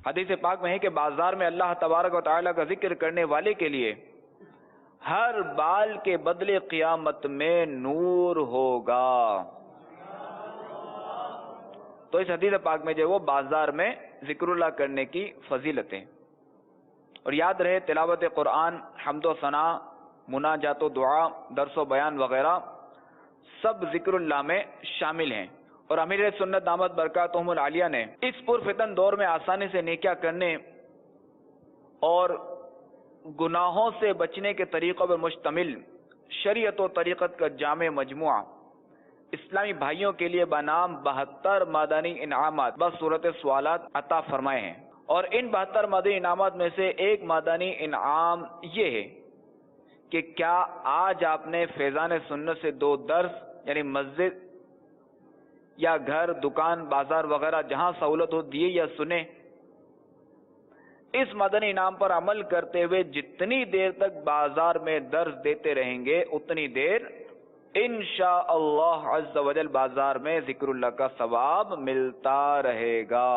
حدیث پاک میں ہے کہ بازار میں اللہ تبارک و تعالیٰ کا ذکر کرنے والے کے لیے ہر بال کے بدلے قیامت میں نور ہوگا. تو اس حدیث پاک میں جو وہ بازار میں ذکر اللہ کرنے کی فضیلتیں. اور یاد رہے تلاوت قرآن، حمد و ثنا، مناجات و دعا، درس و بیان وغیرہ سب ذکر اللہ میں شامل ہیں. اور امیر سنت دامت برکاتہم العالیہ نے اس پرفتن دور میں آسانی سے نیکیاں کرنے اور گناہوں سے بچنے کے طریقوں پر مشتمل شریعت و طریقت کا جامع مجموعہ اسلامی بھائیوں کے لیے بنام 72 مدنی انعامات بصورت سوالات عطا فرمائے ہیں. اور ان 72 مدنی انعامات میں سے ایک مدنی انعام یہ ہے کہ کیا آج آپ نے فیضان سنت سے 2 درس یعنی مسجد یا گھر، دکان، بازار وغیرہ جہاں سہولت ہو دیے یا سنے؟ اس مدنی انعام پر عمل کرتے ہوئے جتنی دیر تک بازار میں درس دیتے رہیں گے اتنی دیر انشاءاللہ عز و جل بازار میں ذکر اللہ کا ثواب ملتا رہے گا.